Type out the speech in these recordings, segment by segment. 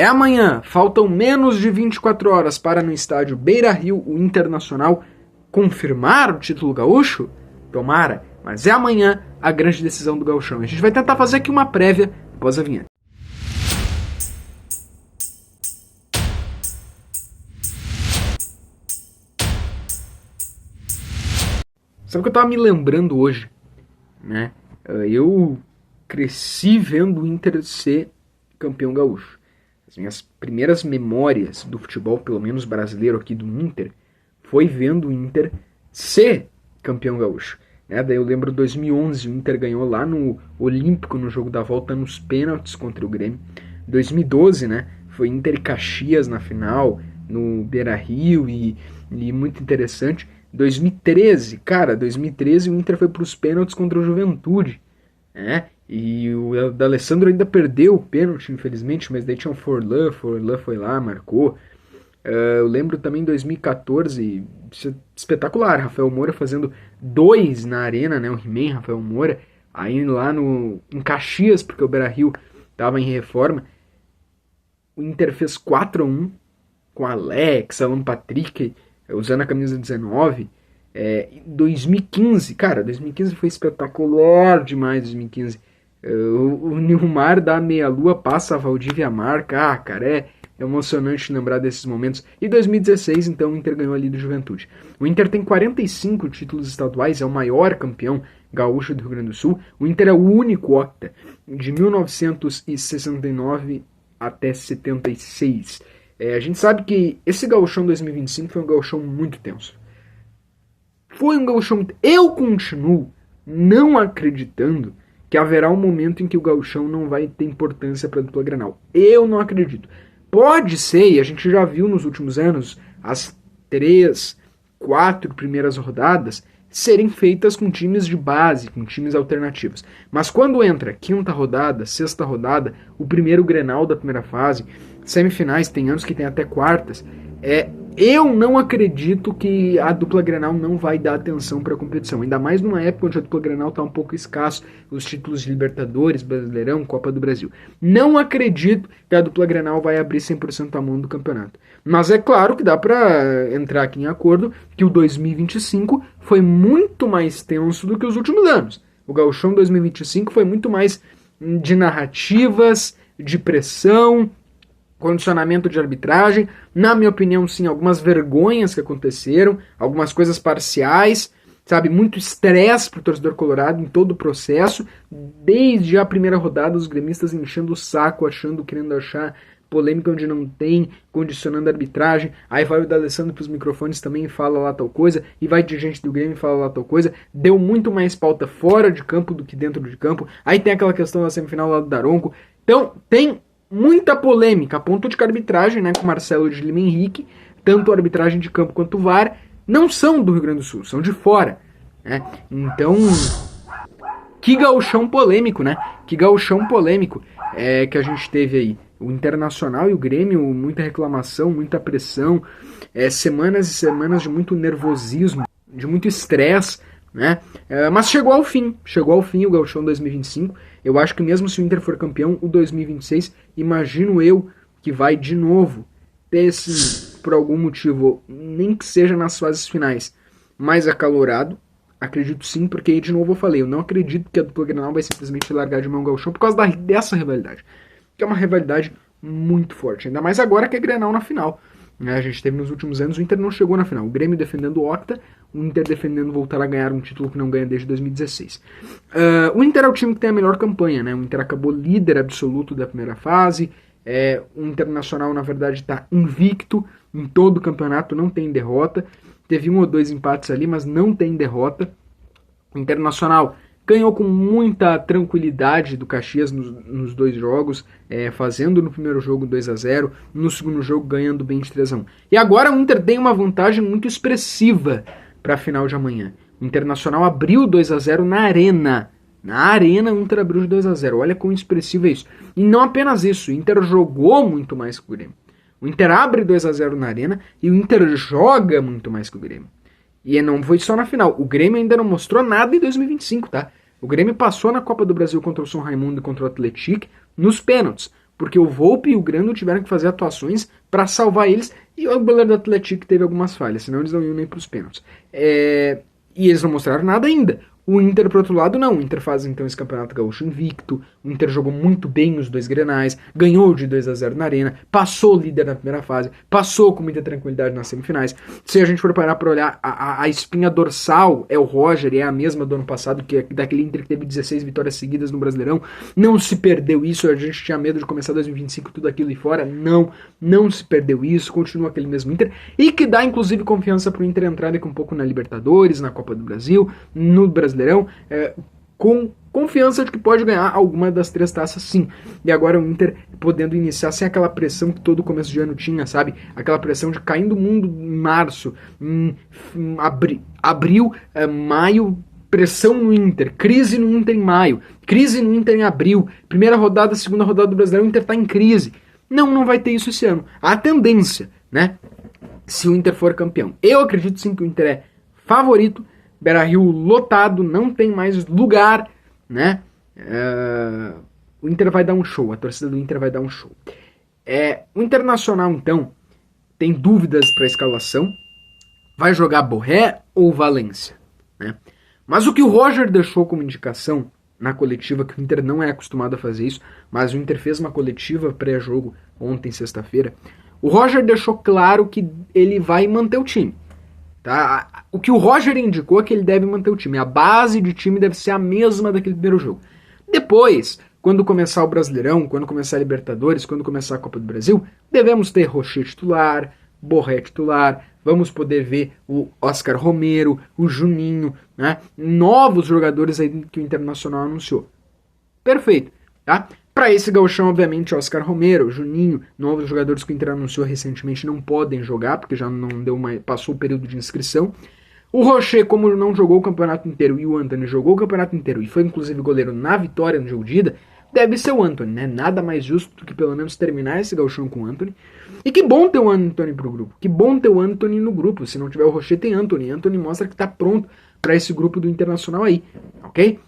É amanhã, faltam menos de 24 horas para no estádio Beira-Rio o Internacional confirmar o título gaúcho? Tomara, mas é amanhã a grande decisão do gauchão. A gente vai tentar fazer aqui uma prévia após a vinheta. Sabe o que eu tava me lembrando hoje, né? Eu cresci vendo o Inter ser campeão gaúcho. As minhas primeiras memórias do futebol, pelo menos brasileiro aqui do Inter, foi vendo o Inter ser campeão gaúcho. Né? Daí eu lembro 2011, o Inter ganhou lá no Olímpico, no jogo da volta, nos pênaltis contra o Grêmio. 2012, né? Foi Inter e Caxias na final, no Beira-Rio, e muito interessante. 2013 o Inter foi para os pênaltis contra o Juventude, né? E o D'Alessandro ainda perdeu o pênalti, infelizmente, mas daí tinha o Forlan foi lá, marcou. Eu lembro também em 2014, espetacular, Rafael Moura fazendo 2 na arena, né? O He-Man, Rafael Moura, aí lá em Caxias, porque o Beira-Rio estava em reforma, o Inter fez 4-1 com Alex, Alan Patrick, usando a camisa 19. 2015 foi espetacular demais. 2015 o Nilmar da meia-lua passa a Valdívia marca. Cara, é emocionante lembrar desses momentos. E 2016, então, o Inter ganhou ali do Juventude. O Inter tem 45 títulos estaduais, é o maior campeão gaúcho do Rio Grande do Sul. O Inter é o único octa de 1969 até 76. A gente sabe que esse gauchão 2025 foi um gauchão muito tenso. Foi um gauchão... Eu continuo não acreditando que haverá um momento em que o gauchão não vai ter importância para a dupla Grenal. Eu não acredito. Pode ser, e a gente já viu nos últimos anos, as 3, 4 primeiras rodadas serem feitas com times de base, com times alternativos. Mas quando entra quinta rodada, sexta rodada, o primeiro Grenal da primeira fase, semifinais, tem anos que tem até quartas, eu não acredito que a dupla Grenal não vai dar atenção para a competição, ainda mais numa época onde a dupla Grenal está um pouco escasso, os títulos de Libertadores, Brasileirão, Copa do Brasil. Não acredito que a dupla Grenal vai abrir 100% a mão do campeonato. Mas é claro que dá para entrar aqui em acordo que o 2025 foi muito mais tenso do que os últimos anos. O Gauchão 2025 foi muito mais de narrativas, de pressão, condicionamento de arbitragem, na minha opinião, sim, algumas vergonhas que aconteceram, algumas coisas parciais, sabe, muito estresse pro torcedor colorado em todo o processo, desde a primeira rodada, os gremistas enchendo o saco, querendo achar polêmica onde não tem, condicionando a arbitragem, aí vai o D'Alessandro pros microfones também e fala lá tal coisa, e vai de gente do Grêmio e fala lá tal coisa, deu muito mais pauta fora de campo do que dentro de campo, aí tem aquela questão da semifinal lá do Daronco, então tem muita polêmica, a ponto de que a arbitragem, né, com Marcelo de Lima Henrique, tanto a arbitragem de campo quanto o VAR, não são do Rio Grande do Sul, são de fora, né? Então, que gauchão polêmico, né? Que gauchão polêmico que a gente teve aí. O Internacional e o Grêmio, muita reclamação, muita pressão, semanas e semanas de muito nervosismo, de muito estresse, né? Mas chegou ao fim o gauchão 2025. Eu acho que mesmo se o Inter for campeão, o 2026, imagino eu que vai de novo ter esse, por algum motivo, nem que seja nas fases finais, mais acalorado. Acredito sim, porque aí de novo eu falei, eu não acredito que a dupla Grenal vai simplesmente largar de mão o gauchão por causa dessa rivalidade, que é uma rivalidade muito forte, ainda mais agora que é Grenal na final. A gente teve nos últimos anos, o Inter não chegou na final. O Grêmio defendendo o octa, o Inter defendendo voltar a ganhar um título que não ganha desde 2016. O Inter é o time que tem a melhor campanha, né? O Inter acabou líder absoluto da primeira fase. O Internacional, na verdade, está invicto em todo o campeonato, não tem derrota. Teve 1 ou 2 empates ali, mas não tem derrota. O Internacional ganhou com muita tranquilidade do Caxias nos 2 jogos, fazendo no primeiro jogo 2-0, no segundo jogo ganhando bem de 3-1. E agora o Inter tem uma vantagem muito expressiva para a final de amanhã. O Internacional abriu 2-0 na Arena. Na Arena o Inter abriu de 2-0. Olha quão expressivo é isso. E não apenas isso, o Inter jogou muito mais que o Grêmio. O Inter abre 2-0 na Arena e o Inter joga muito mais que o Grêmio. E não foi só na final. O Grêmio ainda não mostrou nada em 2025, tá? O Grêmio passou na Copa do Brasil contra o São Raimundo e contra o Atlético nos pênaltis. porque o Volpe e o Grando tiveram que fazer atuações para salvar eles, e o goleiro do Atlético teve algumas falhas, senão eles não iam nem para os pênaltis. E eles não mostraram nada ainda. O Inter, por outro lado, não. O Inter faz então esse campeonato gaúcho invicto. O Inter jogou muito bem os dois grenais, ganhou de 2-0 na Arena, passou líder na primeira fase, passou com muita tranquilidade nas semifinais. Se a gente for parar para olhar, a espinha dorsal é o Roger, é a mesma do ano passado, que é daquele Inter que teve 16 vitórias seguidas no Brasileirão. Não se perdeu isso, a gente tinha medo de começar 2025 tudo aquilo e fora. Não se perdeu isso, continua aquele mesmo Inter. E que dá, inclusive, confiança para o Inter entrar daqui um pouco na Libertadores, na Copa do Brasil, no Brasileirão, com confiança de que pode ganhar alguma das 3 taças, sim. E agora o Inter podendo iniciar sem aquela pressão que todo começo de ano tinha, sabe? Aquela pressão de cair do mundo em março, abril, maio, pressão no Inter, crise no Inter em maio, crise no Inter em abril, primeira rodada, segunda rodada do Brasileirão, o Inter tá em crise. Não vai ter isso esse ano. A tendência, né? Se o Inter for campeão. Eu acredito sim que o Inter é favorito. Beira-Rio lotado, não tem mais lugar, né? O Inter vai dar um show, a torcida do Inter vai dar um show. O Internacional, então, tem dúvidas para a escalação. Vai jogar Borré ou Valência, né? Mas o que o Roger deixou como indicação na coletiva, que o Inter não é acostumado a fazer isso, mas o Inter fez uma coletiva pré-jogo ontem, sexta-feira. O Roger deixou claro que ele vai manter o time. Tá? O que o Roger indicou é que ele deve manter o time. A base de time deve ser a mesma daquele primeiro jogo. Depois, quando começar o Brasileirão, quando começar a Libertadores, quando começar a Copa do Brasil, devemos ter Rocher titular, Borré titular, vamos poder ver o Oscar Romero, o Juninho, né? Novos jogadores aí que o Internacional anunciou. Perfeito, tá? Para esse gauchão, obviamente, Oscar Romero, Juninho, novos jogadores que o Inter anunciou recentemente não podem jogar, porque já não deu passou o período de inscrição. O Rocher, como não jogou o campeonato inteiro e o Antony jogou o campeonato inteiro e foi inclusive goleiro na vitória no jogo de ida, deve ser o Antony, né? Nada mais justo do que pelo menos terminar esse gauchão com o Antony. E que bom ter o Antony pro grupo. Que bom ter o Antony no grupo. Se não tiver o Rocher, tem Antony. Antony mostra que tá pronto para esse grupo do Internacional aí, ok?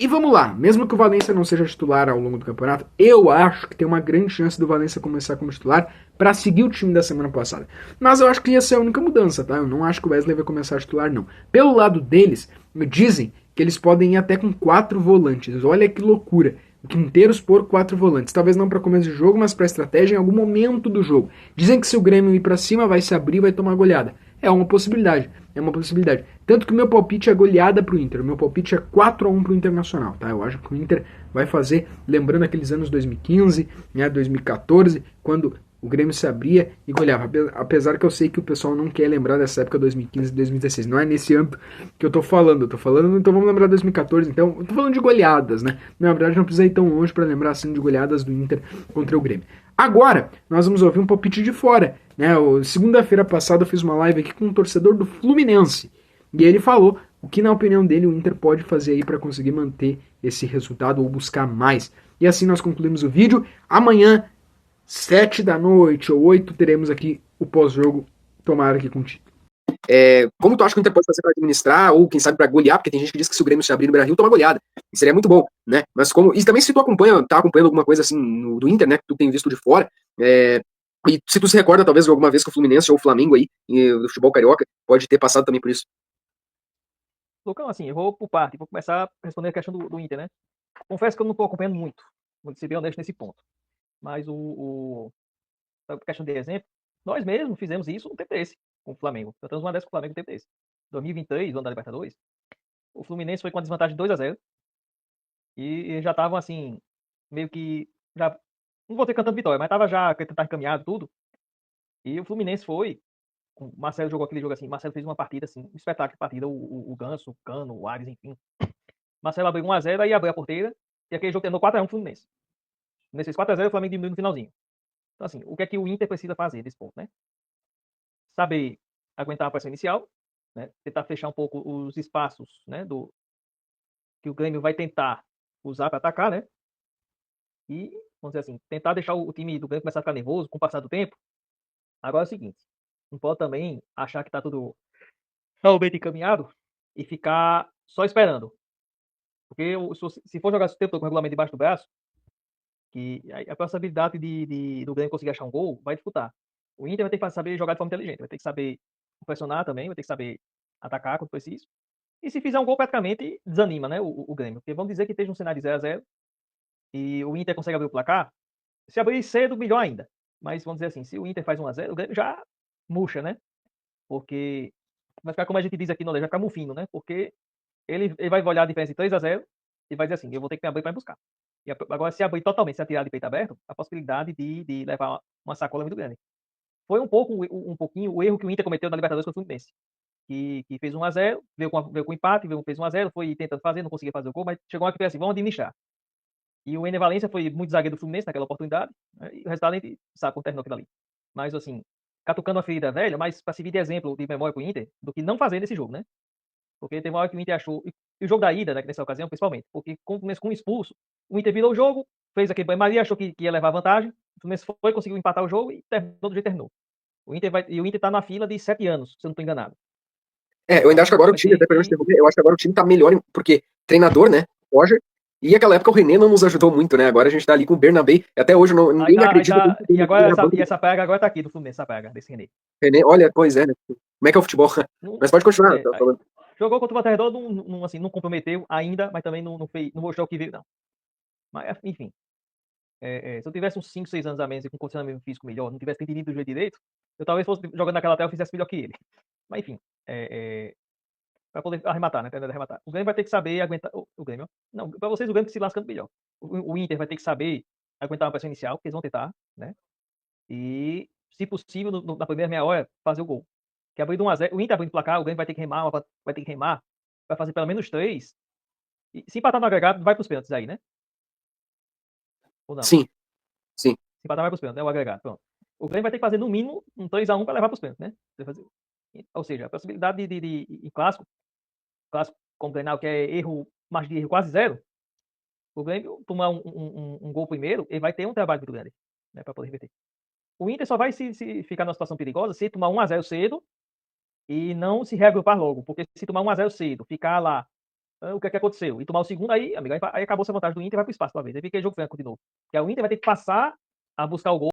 E vamos lá, mesmo que o Valência não seja titular ao longo do campeonato, eu acho que tem uma grande chance do Valência começar como titular para seguir o time da semana passada. Mas eu acho que ia ser a única mudança, tá? Eu não acho que o Wesley vai começar a titular, não. Pelo lado deles, me dizem que eles podem ir até com 4 volantes. Olha que loucura. Quinteiros por 4 volantes. Talvez não para começo de jogo, mas para estratégia em algum momento do jogo. Dizem que se o Grêmio ir para cima, vai se abrir, vai tomar goleada. É uma possibilidade. É uma possibilidade. Tanto que o meu palpite é goleada pro Inter. O meu palpite é 4-1 pro Internacional, tá? Eu acho que o Inter vai fazer, lembrando aqueles anos 2015, né, 2014, quando o Grêmio se abria e goleava. Apesar que eu sei que o pessoal não quer lembrar dessa época 2015 e 2016. Não é nesse âmbito que eu tô falando. Eu tô falando, então vamos lembrar 2014. Então, eu tô falando de goleadas, né? Na verdade, não precisa ir tão longe para lembrar assim de goleadas do Inter contra o Grêmio. Agora, nós vamos ouvir um palpite de fora. Né? Segunda-feira passada eu fiz uma live aqui com um torcedor do Fluminense. E ele falou o que, na opinião dele, o Inter pode fazer aí para conseguir manter esse resultado ou buscar mais. E assim nós concluímos o vídeo. Amanhã, 7 da noite ou 8, teremos aqui o pós-jogo. Tomara aqui contigo. Como tu acha que o Inter pode fazer para administrar, ou quem sabe para golear, porque tem gente que diz que se o Grêmio se abrir no Beira-Rio, toma goleada. Isso seria muito bom, né? Mas como. E também se tu tá acompanhando alguma coisa assim do Inter, né? Que tu tem visto de fora. E se tu se recorda, talvez, de alguma vez que o Fluminense ou o Flamengo aí, do futebol carioca, pode ter passado também por isso. Lucão, assim, eu vou por parte, vou começar respondendo a questão do Inter, né? Confesso que eu não estou acompanhando muito, vou ser bem honesto nesse ponto. Mas a questão de exemplo, nós mesmos fizemos isso no tempo desse, com o Flamengo. Tentamos uma dessa com o Flamengo no tempo desse. 2023, ano da Libertadores, o Fluminense foi com a desvantagem de 2-0 e já estavam, assim, meio que, já, não vou ter cantando vitória, mas estava já tentar encaminhado tudo. E o Fluminense foi, o Marcelo jogou aquele jogo assim, Marcelo fez uma partida assim, um espetáculo de partida, o Ganso, o Cano, o Ares, enfim. Marcelo abriu 1-0, aí abriu a porteira, e aquele jogo terminou 4-1 Fluminense. Nesses 4-0 o Flamengo diminuiu no finalzinho. Então assim, o que é que o Inter precisa fazer nesse ponto, né? Saber aguentar a pressão inicial, né? Tentar fechar um pouco os espaços, né, que o Grêmio vai tentar usar para atacar, né? E, vamos dizer assim, tentar deixar o time do Grêmio começar a ficar nervoso com o passar do tempo. Agora é o seguinte, não pode também achar que tá tudo realmente encaminhado e ficar só esperando. Porque se for jogar esse tempo com o regulamento debaixo do braço, que a possibilidade do Grêmio conseguir achar um gol vai disputar. O Inter vai ter que saber jogar de forma inteligente, vai ter que saber pressionar também, vai ter que saber atacar quando preciso. E se fizer um gol, praticamente desanima, né, o Grêmio. Porque vamos dizer que esteja um cenário de 0x0 e o Inter consegue abrir o placar. Se abrir cedo, melhor ainda. Mas vamos dizer assim, se o Inter faz 1x0, o Grêmio já murcha, né? Porque vai ficar, como a gente diz aqui no Leste, vai ficar mufino, né? Porque ele vai olhar a diferença de 3x0 e vai dizer assim, eu vou ter que me abrir para buscar. E agora, se abrir totalmente, se atirar de peito aberto, a possibilidade de levar uma sacola muito grande. Foi um pouquinho o erro que o Inter cometeu na Libertadores contra o Fluminense. Que fez 1x0, veio com empate, fez 1x0, foi tentando fazer, não conseguia fazer o gol, mas chegou uma hora que fez assim, vamos administrar. E o Ener Valencia foi muito zagueiro do Fluminense naquela oportunidade, né? E o resultado a gente sabe como terminou aquilo ali. Mas, assim, catucando a ferida velha, mas para servir de exemplo de memória para o Inter, do que não fazer nesse jogo, né? Porque teve uma hora que o Inter achou, e o jogo da ida, né, nessa ocasião, principalmente, porque com o expulso, o Inter virou o jogo, fez aquele banho-maria, achou que ia levar vantagem, o Fluminense foi, conseguiu empatar o jogo e terminou do jeito que terminou. E o Inter tá na fila de 7 anos, se eu não estou enganado. Eu ainda acho que agora o time, até pra não interromper, eu acho que agora o time tá melhor, porque treinador, né, Roger, e aquela época o René não nos ajudou muito, né, agora a gente tá ali com o Bernabé, até hoje ninguém me acredita. E agora essa praga agora tá aqui do Fluminense, essa praga desse René. René, olha, pois é, né, como é que é o futebol? Mas pode continuar, tá falando. Jogou contra o Volta Redonda, assim, não comprometeu ainda, mas também não mostrou o que veio, não. Mas, enfim, se eu tivesse uns 5, 6 anos a menos e com condicionamento físico melhor, não tivesse entendido do jeito direito, eu talvez fosse jogando naquela tela e fizesse melhor que ele. Mas, enfim, para poder arrematar, né? Arrematar. O Grêmio vai ter que saber aguentar. O Grêmio, não, para vocês, o Grêmio que se lascando melhor. O Inter vai ter que saber aguentar uma pressão inicial, porque eles vão tentar, né? E, se possível, na primeira meia hora, fazer o gol. Que abrindo 1x0, o Inter abrindo o placar, o Grêmio vai ter que remar, vai fazer pelo menos 3. E se empatar no agregado, vai para os pênaltis aí, né? Ou não? Sim, sim. Se empatar, vai para os pênaltis, né? O agregado, pronto. O Grêmio vai ter que fazer no mínimo um 3x1 para levar para os pênaltis, né? Ou seja, a possibilidade em clássico como Grenal, que é margem de erro quase zero, o Grêmio tomar um gol primeiro, ele vai ter um trabalho muito grande, né, para poder reverter. O Inter só vai se ficar numa situação perigosa se tomar 1x0 cedo e não se reagrupar logo, porque se tomar 1x0 cedo, ficar lá, o que é que aconteceu? E tomar o segundo, aí, amigo, aí acabou essa vantagem do Inter e vai pro espaço uma vez. Aí fica jogo franco de novo. Porque o Inter vai ter que passar a buscar o gol